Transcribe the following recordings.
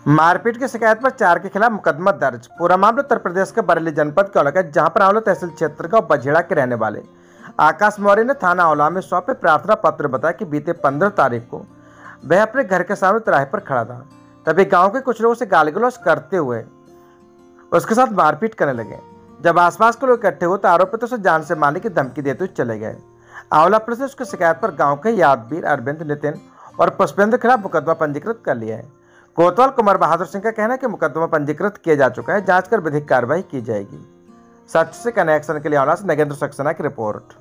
मारपीट की शिकायत पर 4 के खिलाफ मुकदमा दर्ज। पूरा मामला उत्तर प्रदेश के बरेली जनपद का है, जहां पर आंवला तहसील क्षेत्र का बझेड़ा के रहने वाले आकाश मौर्य ने थाना आंवला में सौंपे प्रार्थना पत्र बताया कि बीते 15 तारीख को वह अपने घर के सामने तिराहे पर खड़ा था। तभी गांव के कुछ लोगों से गाली गलौज करते हुए उसके साथ मारपीट करने लगे। जब आसपास के लोग इकट्ठे हुए तो आरोपित उसे जान से मारने की धमकी देते हुए चले गए। आंवला पुलिस ने उसकी शिकायत पर गाँव के यादवीर, अरविंद, नितिन और पुष्पेंद्र के खिलाफ मुकदमा पंजीकृत कर लिया है। कोतवाल कुमार बहादुर सिंह का कहना है कि मुकदमा पंजीकृत किया जा चुका है, जांच कर विधिक कार्रवाई की जाएगी। सच से कनेक्शन के लिए आंवला से नगेंद्र सक्सेना की रिपोर्ट।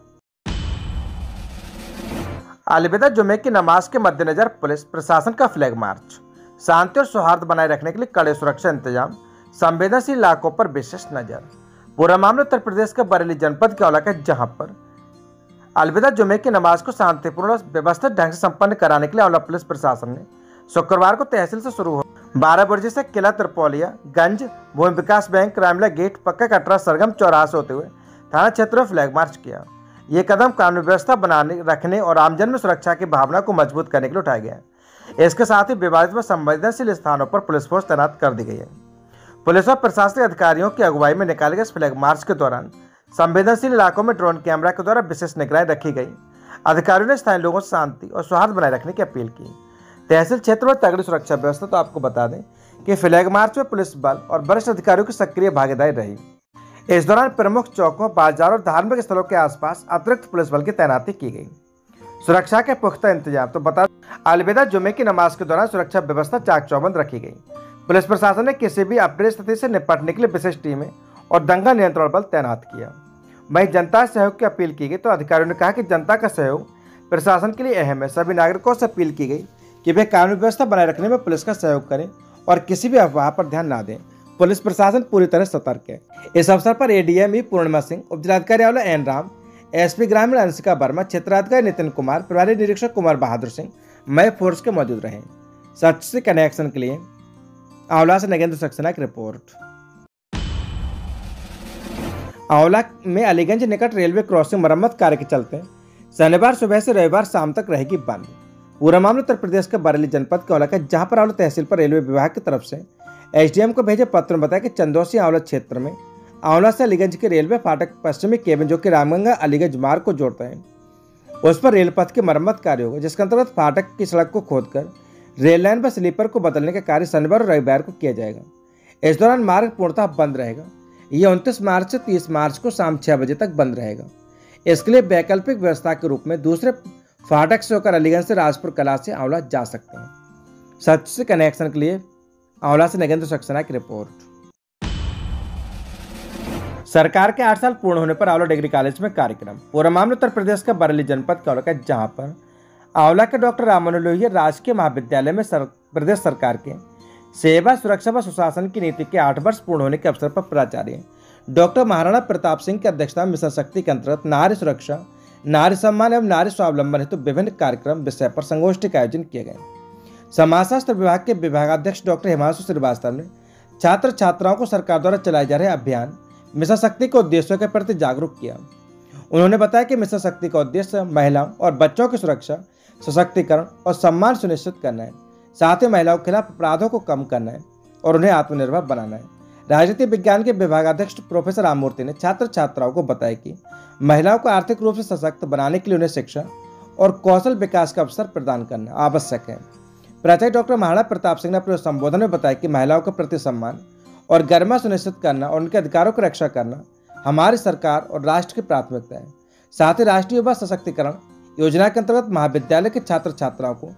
अलविदा जुमे की नमाज के मद्देनजर पुलिस प्रशासन का फ्लैग मार्च। शांति और सौहार्द बनाए रखने के लिए कड़े सुरक्षा इंतजाम, संवेदनशील इलाकों पर विशेष नजर। पूरा मामला उत्तर प्रदेश के बरेली जनपद के आंवला का, जहां पर अलविदा जुमे की नमाज को शांतिपूर्ण और व्यवस्थित ढंग से संपन्न कराने के लिए आंवला पुलिस प्रशासन ने शुक्रवार को तहसील से शुरू हो 12 बजे से किला त्रिपोलिया गंज, भूमि विकास बैंक, रामला गेट, पक्का कटरा, सरगम चौराहा से होते हुए थाना क्षेत्र में फ्लैग मार्च किया। ये कदम कानून व्यवस्था बनाने रखने और आमजन में सुरक्षा की भावना को मजबूत करने के लिए उठाया गया है। इसके साथ ही विवादित व संवेदनशील स्थानों पर पुलिस फोर्स तैनात कर दी गई है। पुलिस और प्रशासनिक अधिकारियों की अगुवाई में निकाले गए फ्लैग मार्च के दौरान संवेदनशील इलाकों में ड्रोन कैमरा के द्वारा विशेष निगरानी रखी गई। अधिकारियों ने स्थानीय लोगों से शांति और सौहार्द बनाए रखने की अपील की। तहसील क्षेत्र में तगड़ी सुरक्षा व्यवस्था। तो आपको बता दें कि फ्लैग मार्च में पुलिस बल और वरिष्ठ अधिकारियों की सक्रिय भागीदारी रही। इस दौरान प्रमुख चौकों, बाजारों और धार्मिक स्थलों के आसपास अतिरिक्त पुलिस बल की तैनाती की गई। सुरक्षा के पुख्ता इंतजाम। तो बता अलविदा जुमे की नमाज के दौरान सुरक्षा व्यवस्था चाक चौबंद रखी गई। पुलिस प्रशासन ने किसी भी अप्रिय स्थिति से निपटने के लिए विशेष टीमें और दंगा नियंत्रण बल तैनात किया। वहीं जनता से सहयोग की अपील की गई। तो अधिकारियों ने कहा कि जनता का सहयोग प्रशासन के लिए अहम है। सभी नागरिकों से अपील की गई कि वे कानून व्यवस्था बनाए रखने में पुलिस का सहयोग करें और किसी भी अफवाह पर ध्यान न दें। पुलिस प्रशासन पूरी तरह सतर्क है। इस अवसर पर एडीएम पूर्णिमा सिंह, उपजिलाधिकारी आंवला एन राम, एसपी ग्रामीण अंशिका वर्मा, क्षेत्राधिकारी नितिन कुमार, प्रभारी निरीक्षक कुमार बहादुर सिंह मय फोर्स के मौजूद रहे। सच से कनेक्शन के लिए आंवला से नगेंद्र सक्सेना की रिपोर्ट। आंवला में अलीगंज निकट रेलवे क्रॉसिंग मरम्मत कार्य के चलते शनिवार सुबह से रविवार शाम तक रहेगी बंद। पूरा मामला उत्तर प्रदेश के बरेली जनपद के आंवला का, जहां पर आंवला तहसील पर रेलवे विभाग की तरफ से एसडीएम को भेजे पत्र में बताया कि चंदौसी आंवला क्षेत्र में आंवला से अलीगंज के रेलवे फाटक पश्चिमी केबिन, जो कि रामगंगा अलीगंज मार्ग को जोड़ता है, उस पर रेल पथ की मरम्मत कार्य होगा, जिसके अंतर्गत फाटक की सड़क को खोदकर रेल लाइन व स्लीपर को बदलने का कार्य शनिवार और रविवार को किया जाएगा। इस दौरान मार्ग पूर्णतः बंद रहेगा। यह 29 मार्च से 30 मार्च को शाम 6 बजे तक बंद रहेगा। इसके लिए वैकल्पिक व्यवस्था के रूप में दूसरे फाटक से होकर अलीगंज से राजपुर कला से आंवला जा सकते हैं। सच से कनेक्शन के लिए आंवला से नगेंद्र सक्सेना की रिपोर्ट। सरकार के 8 साल पूर्ण होने पर आंवला डिग्री कॉलेज में कार्यक्रम। पूरा मामला उत्तर प्रदेश का बरेली जनपद का आंवला का, जहां पर आंवला के डॉक्टर रामानुज लोहिया राजकीय महाविद्यालय में प्रदेश सरकार के सेवा, सुरक्षा व सुशासन की नीति के 8 वर्ष पूर्ण होने के अवसर पर प्राचार्य डॉक्टर महाराणा प्रताप सिंह की अध्यक्षता में मिशन शक्ति के अंतर्गत नारी सुरक्षा, नारी सम्मान एवं नारी स्वावलंबन हेतु विभिन्न कार्यक्रम विषय पर संगोष्ठी का आयोजन किए गए। समाजशास्त्र विभाग के विभागाध्यक्ष डॉक्टर हिमांशु श्रीवास्तव ने छात्र छात्राओं को सरकार द्वारा चलाए जा रहे अभियान मिशन शक्ति के उद्देश्यों के प्रति जागरूक किया। उन्होंने बताया कि मिशन शक्ति का उद्देश्य महिलाओं और बच्चों की सुरक्षा, सशक्तिकरण और सम्मान सुनिश्चित करना है। साथ ही महिलाओं के खिलाफ अपराधों को कम करना है और उन्हें आत्मनिर्भर बनाना है। राजनीति विज्ञान के विभागाध्यक्ष प्रोफेसर राममूर्ति ने छात्र छात्राओं को बताया कि महिलाओं को आर्थिक रूप से सशक्त बनाने के लिए उन्हें शिक्षा और कौशल विकास का अवसर प्रदान करना आवश्यक है। प्राचार्य डॉक्टर महाराणा प्रताप सिंह ने अपने संबोधन में बताया कि महिलाओं के प्रति सम्मान और गरिमा सुनिश्चित करना और उनके अधिकारों की रक्षा करना हमारी सरकार और राष्ट्र की प्राथमिकता है। साथ ही राष्ट्रीय युवा सशक्तिकरण योजना के अंतर्गत महाविद्यालय के छात्र छात्राओं को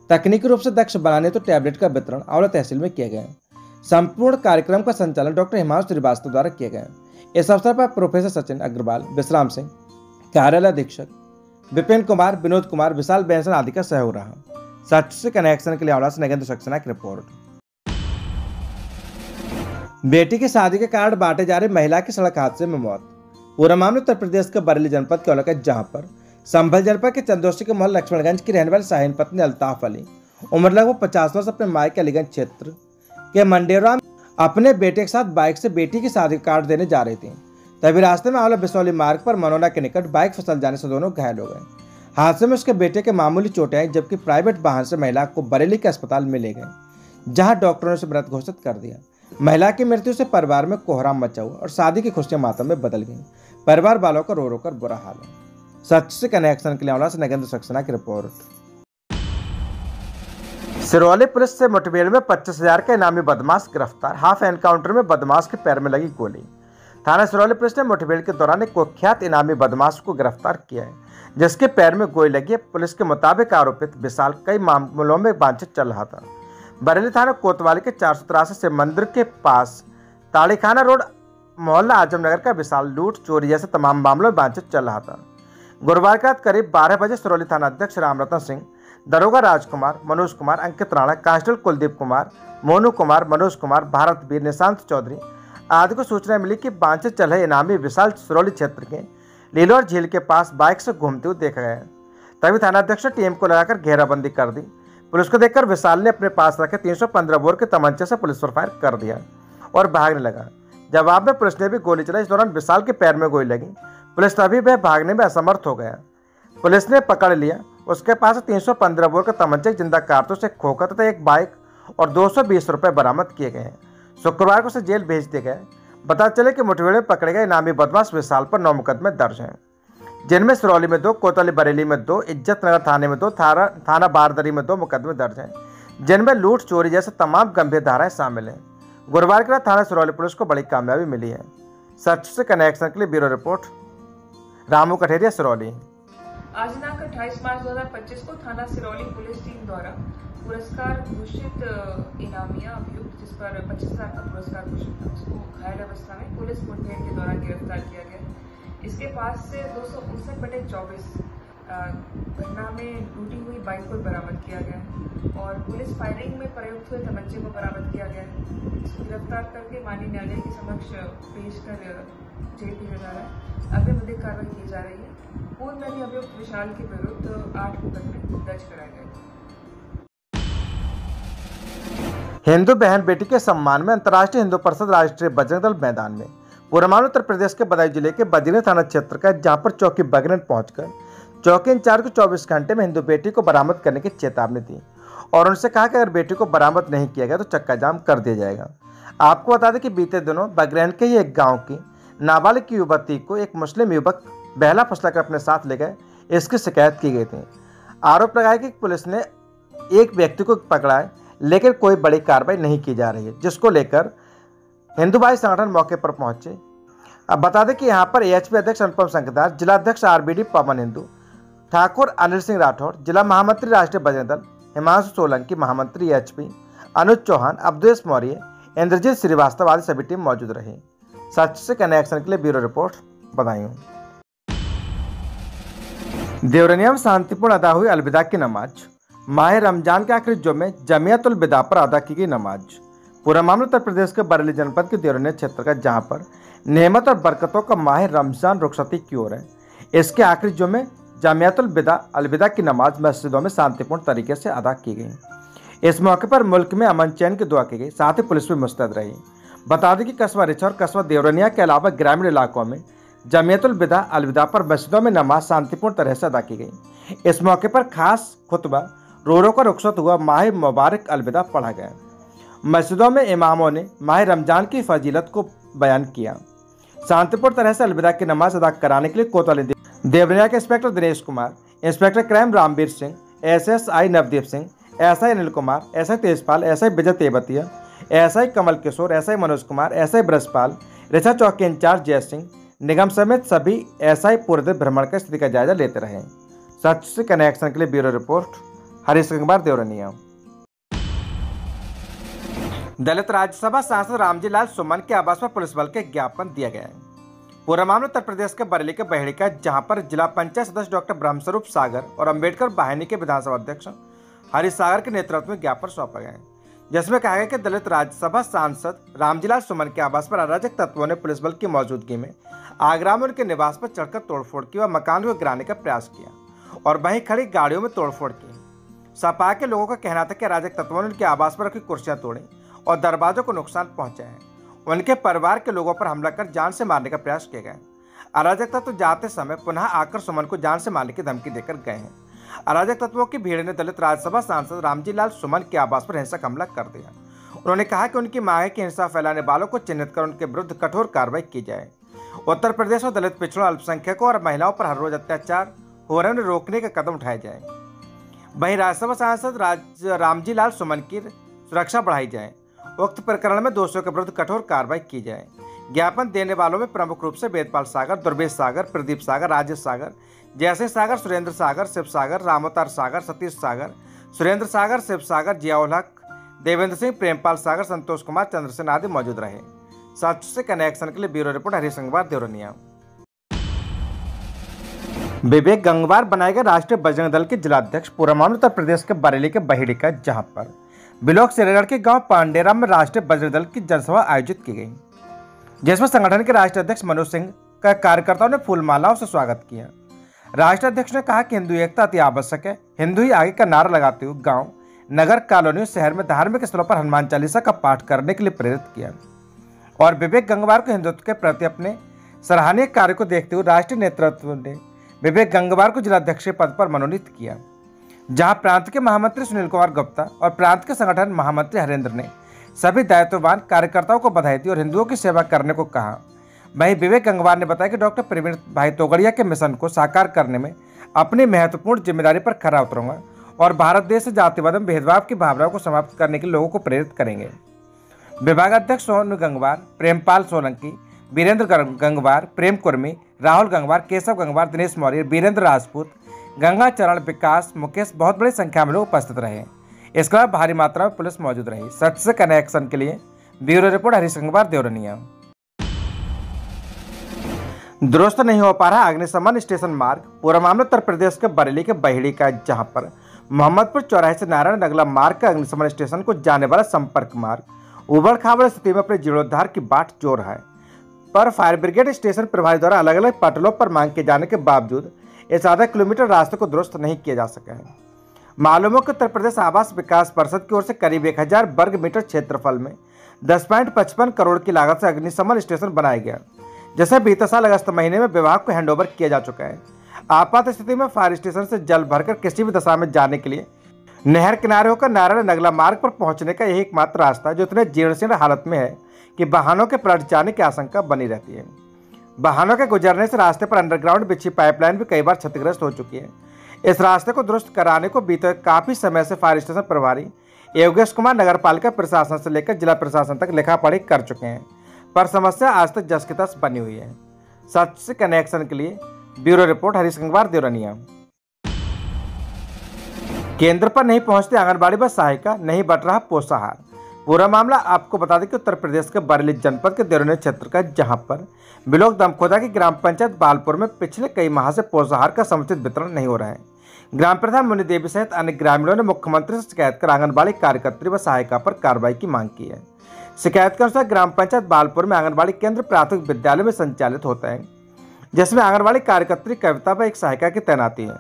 तकनीकी रूप से दक्ष बनाने तो टैबलेट का वितरण आंवला तहसील में किया गया। संपूर्ण कार्यक्रम का संचालन डॉक्टर हिमांशु श्रीवास्तव द्वारा किया गया। इस अवसर पर प्रोफेसर सचिन अग्रवाल, विश्राम सिंह, कार्यालय अधीक्षक विपिन कुमार, विनोद कुमार, विशाल बेंसन आदि का सहयोग रहा। सच से कनेक्शन के लिए आंवला से नगेंद्र सक्सेना की रिपोर्ट। बेटी की शादी के कारण बांटे जा रहे महिला की सड़क हादसे में मौत। पूरा मामला उत्तर प्रदेश के बरेली जनपद के आंवला का, जहां पर संभल जनपद के चंदौसी के मोहल्ला लक्ष्मणगंज की रहने वाली शाहीन पत्नी अल्ताफ अली, उम्र लगभग 50 वर्ष, अपने मायके अलीगंज क्षेत्र के मंडेरा अपने बेटे के साथ बाइक से बेटी की शादी कार्ड देने जा रही थी। तभी रास्ते में आंवला बिसौली मार्ग पर मनोना के निकट बाइक फिसल जाने से दोनों घायल हो गए। हादसे में उसके बेटे के मामूली चोटें आई, जबकि प्राइवेट वाहन से महिला को बरेली के अस्पताल में ले गए, जहां डॉक्टरों ने उसे मृत घोषित कर दिया। महिला की मृत्यु से परिवार में कोहराम मचा हुआ और शादी की खुशियां मातम में बदल गई। परिवार वालों का रो रो कर बुरा हाल है। सच से कनेक्शन के लिए आंवला से नगेंद्र सक्सेना की रिपोर्ट। सिरौली पुलिस से मुठभेड़ में 25,000 का इनामी बदमाश गिरफ्तार। हाफ एनकाउंटर में बदमाश के पैर में लगी गोली। थाना सिरौली पुलिस ने मुठभेड़ के दौरान एक कुख्यात इनामी बदमाश को गिरफ्तार किया है, जिसके पैर में गोली लगी है। पुलिस के मुताबिक आरोपित विशाल कई मामलों में वांछित चल रहा था। बरेली थाना कोतवाली के 483 से मंदिर के पास ताड़ीखाना रोड मोहल्ला आजमनगर का विशाल लूट चोरी जैसे तमाम मामलों में वांछित चल रहा था। गुरुवार की रात करीब 12 बजे सिरौली थाना अध्यक्ष रामरतन सिंह, दरोगा राजकुमार, मनोज कुमार, अंकित राणा, कांस्टेबल कुलदीप कुमार, मोनू कुमार, मनोज कुमार, भारत वीर, निशांत चौधरी आदि को सूचना मिली कि वांछित चल रहे इनामी विशाल सिरौली क्षेत्र के लीलोर झील के पास बाइक से घूमते हुए देखा गया। तभी थानाध्यक्ष ने टीम को लगाकर घेराबंदी कर दी। पुलिस को देखकर विशाल ने अपने पास रखे 315 बोर के तमंचे से पुलिस पर फायर कर दिया और भागने लगा। जवाब में पुलिस ने भी गोली चलाई। इस दौरान विशाल के पैर में गोली लगी। पुलिस तभी वह भागने में असमर्थ हो गया। पुलिस ने पकड़ लिया। उसके पास 315 बोर का तमंचा, जिंदा कारतूस, एक खोखा तथा एक बाइक और 220 रुपये बरामद किए गए हैं। शुक्रवार को उसे जेल भेज दिया गया। बता चले कि मुठभेड़ में पकड़े गए इनामी बदमाश विशाल पर 9 मुकदमे दर्ज हैं, जिनमें सिरौली में 2, कोतवाली बरेली में 2, इज्जतनगर थाने में 2, थाना बारदरी में 2 मुकदमे दर्ज हैं, जिनमें लूट चोरी जैसे तमाम गंभीर धाराएं शामिल हैं। गुरुवार के रात थाना सिरौली पुलिस को बड़ी कामयाबी मिली है। सच से कनेक्शन के लिए ब्यूरो रिपोर्ट, रामू कठेरिया, सिरौली। आज दिनांक 28 मार्च 2025 को थाना सिरौली पुलिस टीम द्वारा पुरस्कार घोषित इनामिया अभियुक्त, जिस पर 25,000 का पुरस्कार घोषित था, उसको घायल अवस्था में पुलिस मुठभेड़ के दौरान गिरफ्तार किया गया। इसके पास से 259/24 घटना में लूटी हुई बाइक को बरामद किया गया और पुलिस फायरिंग में प्रयुक्त हुए तमंचे को बरामद किया गया। इसको गिरफ्तार करके माननीय न्यायालय के समक्ष पेश कर जेल भेजा जा रहा है। अभी विधिक कार्रवाई की जा रही है। पूर्व में भी अभियुक्त विशाल के विरुद्ध 8 मुकदमे दर्ज कराए गए। हिंदू बहन बेटी के सम्मान में अंतर्राष्ट्रीय हिंदू परिषद राष्ट्रीय बजरंग दल मैदान में पूर्वांचल उत्तर प्रदेश के बदायूं जिले के बजरी थाना क्षेत्र का, जहां पर चौकी बगरन पहुंचकर चौकी इंचार्ज को 24 घंटे में हिंदू बेटी को बरामद करने की चेतावनी दी और उनसे कहा कि अगर बेटी को बरामद नहीं किया गया तो चक्का जाम कर दिया जाएगा। आपको बता दें कि बीते दिनों बगरैन के ही एक गाँव की नाबालिग की युवती को एक मुस्लिम युवक बहला फुसला कर अपने साथ ले गए, इसकी शिकायत की गई थी। आरोप लगाया कि पुलिस ने एक व्यक्ति को पकड़ा है, लेकिन कोई बड़ी कार्रवाई नहीं की जा रही है, जिसको लेकर हिंदू भाई संगठन मौके पर पहुंचे। अब बता दें कि यहां पर एएचपी अध्यक्ष अनुपम संकदार, जिला अध्यक्ष आरबीडी पवन हिंदू, ठाकुर अनिल सिंह राठौर, जिला महामंत्री राष्ट्रीय बजरंग दल हिमांशु सोलंकी, महामंत्री एएचपी अनुज चौहान, अवधेश मौर्य, इंद्रजीत श्रीवास्तव आदि सभी टीम मौजूद रही। सच से कनेक्शन के लिए ब्यूरो रिपोर्ट, बधाई। देवरनिया में शांतिपूर्ण अदा हुई अलविदा की नमाज। माह रमजान के आखिरी जुम्मे में जमियतुल विदा पर अदा की गई नमाज। पूरा मामला उत्तर प्रदेश के बरेली जनपद के देवरनिया क्षेत्र का, जहां पर नेमत और बरकतों का माह रमजान रुखसती की ओर है। इसके आखिरी जुम्मे में जमियतुल विदा अलविदा की नमाज मस्जिदों में शांतिपूर्ण तरीके से अदा की गई। इस मौके पर मुल्क में अमन चैन की दुआ की गई, साथ ही पुलिस भी मुस्तैद रही। बता दें कि कस्बा रिछा और कस्बा देवरनिया के अलावा ग्रामीण इलाकों में जमियतुल विदा अलविदा पर मस्जिदों में नमाज शांतिपूर्ण तरह से अदा की गई। इस मौके पर खास खुतबा रो रो कर रुखसत हुआ माह मुबारक अलविदा पढ़ा गया। मस्जिदों में इमामों ने माह रमजान की फजीलत को बयान किया। शांतिपूर्ण तरह से अलविदा की नमाज अदा कराने के लिए कोतवाली देवरिया के inspector Dinesh Kumar, inspector crime Ramvir Singh, SSI Navdeep Singh, SI Anil Kumar, SI Tejpal, SI Vijay Tevatia, SI Kamal Kishore, SI Manoj Kumar, SI Brajpal, Richha चौक के इंचार्ज जय सिंह, निगम समेत सभी एसआई पूरे दिन भ्रमण कर स्थिति का जायजा लेते रहे। सच से कनेक्शन के लिए ब्यूरो रिपोर्ट, हरीश कुमार, देवरनिया। दलित राज्यसभा सांसद रामजी लाल सुमन के आवास पर पुलिस बल के ज्ञापन दिया गया है। पूरा मामला उत्तर प्रदेश के बरेली के बहेड़ी का, जहां पर जिला पंचायत सदस्य डॉक्टर ब्रह्मस्वरूप सागर और अंबेडकर वाहिनी के विधानसभा अध्यक्ष हरीश सागर के नेतृत्व में ज्ञापन सौंपा गया है, जिसमें कहा गया कि दलित राज्यसभा सांसद रामजी लाल सुमन के आवास पर अराजक तत्वों ने पुलिस बल की मौजूदगी में आगरा में उनके निवास पर चढ़कर तोड़फोड़ की व मकान को गिराने का प्रयास किया और वहीं खड़ी गाड़ियों में तोड़फोड़ की। सपा के लोगों का कहना था कि अराजक तत्वों ने उनके आवास पर रखी कुर्सियां तोड़ी और दरवाजों को नुकसान पहुंचाया है। उनके परिवार के लोगों पर हमला कर जान से मारने का प्रयास किया गया। अराजक तत्व जाते समय पुनः आकर सुमन को जान से मारने की धमकी देकर गए हैं। अराजक तत्वों की भीड़ ने दलित राज्यसभा सांसद रामजी लाल सुमन के आवास पर हिंसक हमला कर दिया। उन्होंने कहा कि उनकी मांग है कि हिंसा फैलाने वालों को चिन्हित कर उनके विरुद्ध कठोर कार्रवाई की जाए। उत्तर प्रदेश में दलित पिछड़ों, अल्पसंख्यकों और महिलाओं पर हर रोज अत्याचार हो रहे उन्हें रोकने का कदम उठाए जाए। वहीं राज्यसभा सांसद रामजी लाल सुमन की सुरक्षा बढ़ाई जाए। उक्त प्रकरण में दोषियों के विरुद्ध कठोर कार्रवाई की जाए। ज्ञापन देने वालों में प्रमुख रूप से वेदपाल सागर, दुर्वेश सागर, प्रदीप सागर, राजेश सागर, जयसिंह सागर, सुरेंद्र सागर, शिव सागर, रामोतार सागर, सतीश सागर, सुरेंद्र सागर, शिव सागर, जियाउल हक, देवेंद्र सिंह, प्रेमपाल सागर, संतोष कुमार, चंद्रसेन आदि मौजूद रहे। सच से कनेक्शन के लिए ब्यूरो रिपोर्ट हरीश गंगवार, देवरनिया। विवेक गंगवार बनाए गए राष्ट्रीय बजरंग दल के जिलाध्यक्ष। पूरा मामला उत्तर प्रदेश के बरेली के बहेड़ी का, जहां पर बिलोक सिरेगढ़ के गांव पांडेरा में राष्ट्रीय बजरंग दल की जनसभा आयोजित की गई, जिसमें संगठन के राष्ट्रीय अध्यक्ष मनोज सिंह का कार्यकर्ताओं ने फूलमालाओं से स्वागत किया। राष्ट्रीय अध्यक्ष ने कहा कि हिंदू एकता अति आवश्यक है। हिंदू ही आगे का नारा लगाते हुए गांव, नगर, कॉलोनियों, शहर में धार्मिक स्थलों पर हनुमान चालीसा का पाठ करने के लिए प्रेरित किया और विवेक गंगवार को हिंदुत्व के प्रति अपने सराहनीय कार्य को देखते हुए राष्ट्रीय नेतृत्व ने विवेक गंगवार को जिलाध्यक्ष पद पर मनोनीत किया, जहां प्रांत के महामंत्री सुनील कुमार गुप्ता और प्रांत के संगठन महामंत्री हरेंद्र ने सभी दायित्ववान कार्यकर्ताओं को बधाई दी और हिंदुओं की सेवा करने को कहा। वहीं विवेक गंगवार ने बताया कि डॉक्टर प्रवीण भाई तोगड़िया के मिशन को साकार करने में अपनी महत्वपूर्ण जिम्मेदारी पर खरा उतरूंगा और भारत देश से जातिवाद एवं भेदभाव की भावनाओं को समाप्त करने के लिए लोगों को प्रेरित करेंगे। विभागाध्यक्ष सोनू गंगवार, प्रेमपाल सोलंकी, वीरेंद्र गंगवार, प्रेम कुर्मी, राहुल गंगवार, केशव गंगवार, दिनेश मौर्य, वीरेंद्र राजपूत, गंगा चरण, विकास, मुकेश बहुत बड़ी संख्या में लोग उपस्थित रहे। इसके अलावा भारी मात्रा में पुलिस मौजूद रही। सच से कनेक्शन के लिए ब्यूरो रिपोर्ट हरीश गंगवार, देवरनिया। दुरुस्त नहीं हो पा रहा अग्निशमन स्टेशन मार्ग। पूरा मामला उत्तर प्रदेश के बरेली के बहेड़ी का, जहां पर मोहम्मदपुर चौराहे से नारायण नगला मार्ग का अग्निशमन स्टेशन को जाने वाला संपर्क मार्ग उबड़ खाबड़ स्थिति में अपने जीर्णोद्धार की बाट जोड़ रहा है। पर फायर ब्रिगेड स्टेशन प्रभारी द्वारा अलग अलग पटलों पर मांग किए जाने के बावजूद इस आधा किलोमीटर रास्ते को दुरुस्त नहीं किया जा सका है। मालूम हो कि उत्तर प्रदेश आवास विकास परिषद की ओर से करीब 1000 वर्ग मीटर क्षेत्रफल में 10.55 करोड़ की लागत से अग्निशमन स्टेशन बनाया गया, जैसे बीते साल अगस्त महीने में विभाग को हैंडओवर किया जा चुका है। आपात स्थिति में फायर स्टेशन से जल भरकर किसी भी दशा में जाने के लिए नहर किनारे होकर नारायण नगला मार्ग पर पहुंचने का यही एकमात्र रास्ता है, जो इतने जीर्ण हालत में है कि वाहनों के पलट जाने की आशंका बनी रहती है। वाहनों के गुजरने से रास्ते पर अंडरग्राउंड बिछी पाइपलाइन भी कई बार क्षतिग्रस्त हो चुकी है। इस रास्ते को दुरुस्त कराने को बीते काफी समय से फायर स्टेशन प्रभारी योगेश कुमार नगर पालिका प्रशासन से लेकर जिला प्रशासन तक लिखा पढ़ी कर चुके हैं, पर समस्या आज तक जस की तस बनी हुई है। सच से कनेक्शन के लिए ब्यूरो रिपोर्ट हरीश गंगवार, देवरनिया। केंद्र पर नहीं पहुंचती आंगनबाड़ी व सहायिका, नहीं बट रहा पोषाहार। पूरा मामला आपको बता दें कि उत्तर प्रदेश के बरेली जनपद के देवरनिया क्षेत्र का, जहां पर बिलोक दमखोदा की ग्राम पंचायत बालपुर में पिछले कई माह से पोषाहार का समुचित वितरण नहीं हो रहा है। ग्राम प्रधान मुनि देवी सहित अन्य ग्रामीणों ने मुख्यमंत्री से शिकायत कर आंगनबाड़ी कार्यकर्त्री व सहायिका पर कार्रवाई की मांग की है। शिकायत के अनुसार ग्राम पंचायत बालपुर में आंगनबाड़ी केंद्र प्राथमिक विद्यालय में संचालित होता है, जिसमें आंगनबाड़ी कार्यकर्त्री कविता व एक सहायिका की तैनाती है।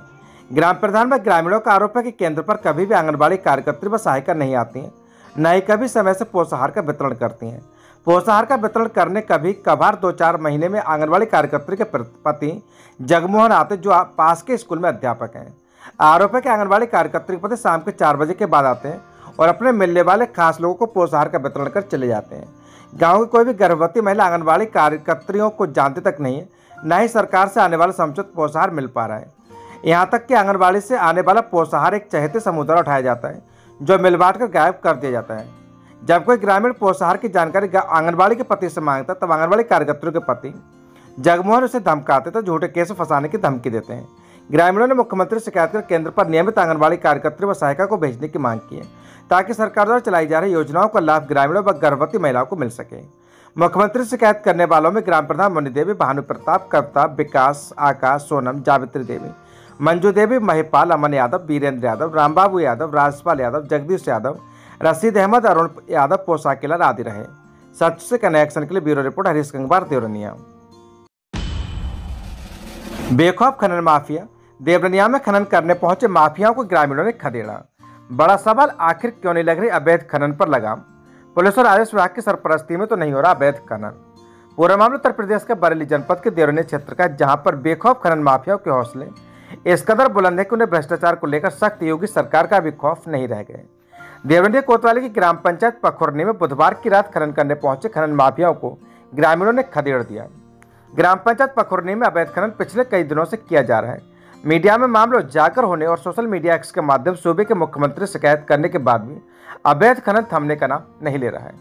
ग्राम प्रधान व ग्रामीणों का आरोप है कि केंद्र पर कभी भी आंगनबाड़ी कार्यकर्त्री व सहायिका नहीं आती हैं, न ही कभी समय से पोषाहार का वितरण करती हैं। पोषाहार का वितरण करने कभी कभार 2-4 महीने में आंगनबाड़ी कार्यकर्त्री के पति जगमोहन आते, जो पास के स्कूल में अध्यापक हैं। आरोप है कि आंगनबाड़ी कार्यकर्त्री के पति शाम के 4 बजे के बाद आते हैं और अपने मिलने वाले खास लोगों को पोषाहार का वितरण कर चले जाते हैं। गाँव की कोई भी गर्भवती महिला आंगनबाड़ी कार्यकर्त्रियों को जानती तक नहीं है, न ही सरकार से आने वाला समुचित पोषाहार मिल पा रहा है। यहाँ तक कि आंगनबाड़ी से आने वाला पोषाहार एक चहेते समूह द्वारा उठाया जाता है, जो मिल बांट कर गायब कर दिया जाता है। जब कोई ग्रामीण पोषाहार की जानकारी आंगनबाड़ी के पति से मांगता, तब आंगनबाड़ी कार्यकर्त्रियों के पति जगमोहन उसे धमकाते तो झूठे केस फंसाने की धमकी देते हैं। ग्रामीणों ने मुख्यमंत्री से शिकायत कर केंद्र पर नियमित आंगनबाड़ी कार्यकर्त्री व सहायिका को भेजने की मांग की है, ताकि सरकार द्वारा चलाई जा रही योजनाओं का लाभ ग्रामीणों व गर्भवती महिलाओं को मिल सके। मुख्यमंत्री से शिकायत करने वालों में ग्राम प्रधान मुनि देवी, भानु प्रताप, कविता, विकास, आकाश, सोनम, जावित्री देवी, मंजू देवी, महिपाल, अमन यादव, वीरेंद्र यादव, रामबाबू यादव, राजपाल यादव, जगदीश यादव, रशीद अहमद, अरुण यादव, पोशाकिलाल आदि रहे। सच से कनेक्शन के लिए ब्यूरो रिपोर्ट हरीश गंगवार, देवरनिया। बेखौफ खनन माफिया। देवरनिया में खनन करने पहुंचे माफियाओं को ग्रामीणों ने खदेड़ा। बड़ा सवाल, आखिर क्यों नहीं लग रही अवैध खनन पर लगाम? पुलिस और राजस्व विभाग की सरपरस्ती में तो नहीं हो रहा अवैध खनन। पूरा मामला उत्तर प्रदेश के बरेली जनपद के देवरनिया क्षेत्र का, जहां पर बेखौफ खनन माफियाओं के हौसले इस कदर बुलंद है कि उन्हें भ्रष्टाचार को लेकर सख्त योगी सरकार का भी खौफ नहीं रह गए। देवरिया कोतवाली की ग्राम पंचायत पखुरनी में बुधवार की रात खनन करने पहुंचे खनन माफियाओं को ग्रामीणों ने खदेड़ दिया। ग्राम पंचायत पखुरनी में अवैध खनन पिछले कई दिनों से किया जा रहा है। मीडिया में मामला उजागर होने और सोशल मीडिया एक्स के माध्यम से सूबे के मुख्यमंत्री शिकायत करने के बाद भी अवैध खनन थमने का नाम नहीं ले रहा है।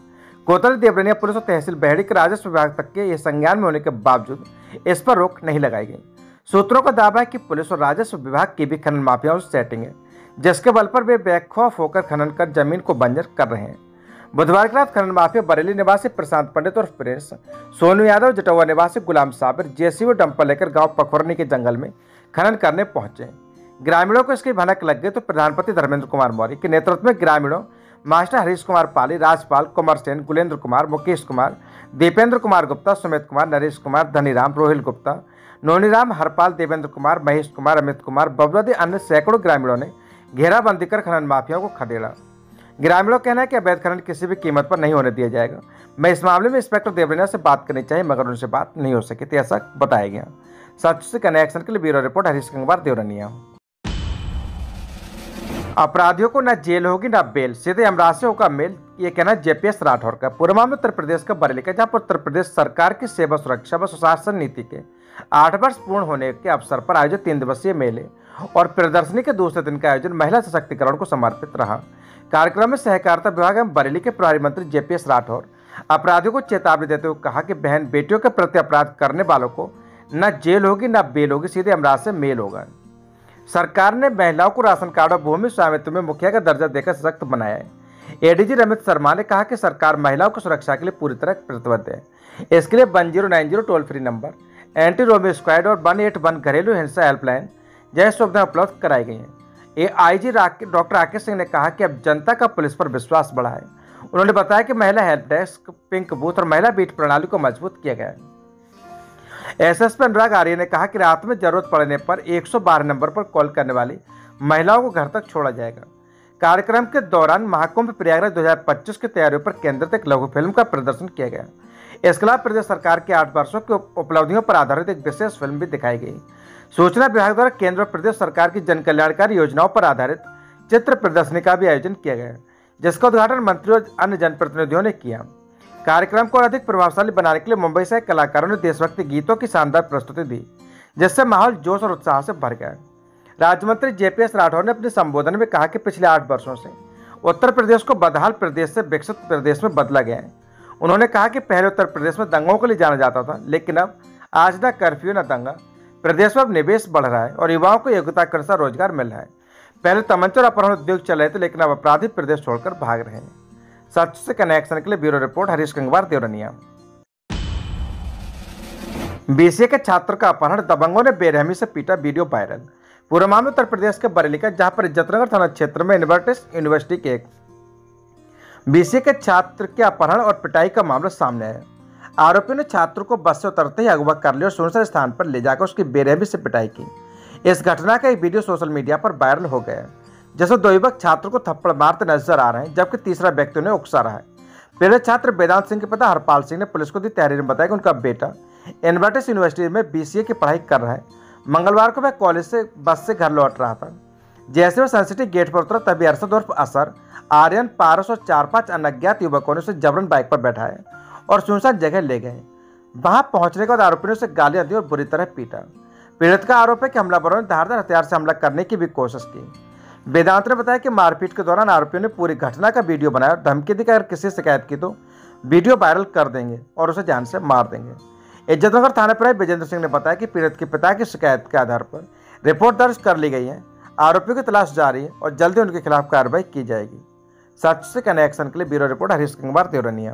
कोतवाली देवरिया पुलिस और तहसील बहेड़ी के राजस्व विभाग तक के ये संज्ञान में होने के बावजूद इस पर रोक नहीं लगाई गई। सूत्रों का दावा है कि पुलिस और राजस्व विभाग की भी खनन माफियाओं से सेटिंग है, जिसके बल पर वे बेखौफ होकर खनन कर जमीन को बंजर कर रहे हैं। बुधवार की रात खनन माफिया बरेली निवासी प्रशांत पंडित और प्रिंस, सोनू यादव जटौआ निवासी गुलाम साबिर जेसीबी डंपर लेकर गांव पखुरनी के जंगल में खनन करने पहुंचे। ग्रामीणों को इसकी भनक लग गई तो प्रधानमंत्री धर्मेंद्र कुमार मौर्य के नेतृत्व में ग्रामीणों मास्टर हरीश कुमार पाली, राजपाल, कुमार सेन, गुलेंद्र कुमार, मुकेश कुमार, दीपेंद्र कुमार गुप्ता, सुमित कुमार, नरेश कुमार, धनीराम, रोहिल गुप्ता, नोनीराम, हरपाल, देवेंद्र कुमार, महेश कुमार, अमित कुमार, बबलू अन्य सैकड़ों ग्रामीणों ने घेराबंदी कर खनन माफियाओं को खदेड़ा। ग्रामीणों का कहना है कि अवैध खनन किसी भी कीमत पर नहीं होने दिया जाएगा। मैं इस मामले में इंस्पेक्टर देवरिया से बात करनी चाहिए मगर उनसे बात नहीं हो सकी थी, ऐसा बताया गया। सच से कनेक्शन के लिए ब्यूरो रिपोर्ट हरीश कंगवार, देवरिया। अपराधियों को न जेल होगी न बेल, सीधे यमराज से होगा मेल, ये कहना जेपीएस राठौर का। पूर्व मामला उत्तर प्रदेश का बरेली का, जहां पर उत्तर प्रदेश सरकार की सेवा सुरक्षा व सुशासन नीति के 8 वर्ष पूर्ण होने के अवसर पर आयोजित 3 दिवसीय मेले और प्रदर्शनी के दूसरे दिन का आयोजन महिला सशक्तिकरण को समर्पित रहा। कार्यक्रम में सहकारिता विभाग एवं बरेली के प्रभारी मंत्री जेपीएस राठौर अपराधियों को चेतावनी देते हुए कहा कि बहन बेटियों के प्रति अपराध करने वालों को न जेल होगी न बेल होगी, सीधे यमराज से मेल होगा। सरकार ने महिलाओं को राशन कार्ड और भूमि स्वामित्व में मुखिया का दर्जा देकर सशक्त बनाया है। एडीजी रमित शर्मा ने कहा कि सरकार महिलाओं की सुरक्षा के लिए पूरी तरह प्रतिबद्ध है। इसके लिए 1090 toll free number, anti Romeo squad और 181 घरेलू हिंसा हेल्पलाइन जैसी सुविधाएं उपलब्ध कराई गई हैं। एआईजी डॉक्टर राकेश सिंह ने कहा कि अब जनता का पुलिस पर विश्वास बढ़ा है। उन्होंने बताया कि महिला हेल्प डेस्क, पिंक बूथ और महिला बीट प्रणाली को मजबूत किया गया है। एसएसपी अनुराग आर्य ने कहा कि रात में जरूरत पड़ने पर 112 नंबर पर कॉल करने वाली महिलाओं को घर तक छोड़ा जाएगा। कार्यक्रम के दौरान महाकुंभ प्रयागराज 2025 की तैयारियों पर केंद्रित एक लघु फिल्म का प्रदर्शन किया गया। इसके अलावा प्रदेश सरकार के 8 वर्षों की उपलब्धियों पर आधारित एक विशेष फिल्म भी दिखाई गई। सूचना विभाग द्वारा केंद्र और प्रदेश सरकार की जन कल्याणकारी योजनाओं पर आधारित चित्र प्रदर्शनी का भी आयोजन किया गया, जिसका उद्घाटन मंत्री और अन्य जनप्रतिनिधियों ने किया। कार्यक्रम को अधिक प्रभावशाली बनाने के लिए मुंबई से कलाकारों ने देशभक्ति गीतों की शानदार प्रस्तुति दी, जिससे माहौल जोश और उत्साह से भर गया। राज्य मंत्री जेपीएस राठौर ने अपने संबोधन में कहा कि पिछले 8 वर्षों से उत्तर प्रदेश को बदहाल प्रदेश से विकसित प्रदेश में बदला गया है। उन्होंने कहा कि पहले उत्तर प्रदेश में दंगों के लिए जाना जाता था, लेकिन अब आज न कर्फ्यू न दंगा, प्रदेश में अब निवेश बढ़ रहा है और युवाओं को योग्यता के अनुसार रोजगार मिल रहा है। पहले तमंचा और अपहरण उद्योग चल रहे थे, लेकिन अब अपराधी प्रदेश छोड़कर भाग रहे हैं। सच से कनेक्शन के लिए bureau report Harish Kangwar, Deoria. BCA के छात्र का अपहरण, दबंगों ने बेरहमी से पीटा, वीडियो वायरल। पूरा मामला उत्तर प्रदेश के बरेली का, जहां पर इज्जतनगर थाना क्षेत्र में इन्वर्टिस यूनिवर्सिटी के एक बीसीए के छात्र के अपहरण और पिटाई का मामला सामने आया। आरोपियों ने छात्र को बस से उतरते ही अगवा कर लिया और सुनसान स्थान पर ले जाकर उसकी बेरहमी से पिटाई की। इस घटना का एक वीडियो सोशल मीडिया पर वायरल हो गया, जैसे 2 युवक छात्र को थप्पड़ मारते नजर आ रहे हैं, जबकि तीसरा व्यक्ति उन्हें उकसा रहा है। पीड़ित छात्र वेदांत सिंह के पिता हरपाल सिंह ने पुलिस को दी तहरीर में बताया कि उनका बेटा इन्वर्टिस यूनिवर्सिटी में बीसीए की पढ़ाई कर रहा है। मंगलवार को वह कॉलेज से बस से घर लौट रहा था। जैसे वह सनसिटी गेट पर उतरा, तभी अरशद उर्फ असर, आर्यन, पारस और 4-5 अनज्ञात युवकों ने उसे जबरन बाइक पर बैठाया और सुनसान जगह ले गए। वहां पहुंचने के बाद आरोपियों ने उसे गालियां दी और बुरी तरह पीटा। पीड़ित का आरोप है कि हमलावरों ने धारदार हथियार से हमला करने की भी कोशिश की। वेदांत ने बताया कि मारपीट के दौरान आरोपियों ने पूरी घटना का वीडियो बनाया और धमकी दी कि अगर किसी शिकायत की तो वीडियो वायरल कर देंगे और उसे जान से मार देंगे। इज्जतनगर थाने पर विजेंद्र सिंह ने बताया कि पीड़ित के पिता की शिकायत के आधार पर रिपोर्ट दर्ज कर ली गई है। आरोपियों की तलाश जारी है और जल्दी उनके खिलाफ कार्रवाई की जाएगी। सच से कनेक्शन के लिए ब्यूरो रिपोर्ट हरीश कंगवार, देवरिया।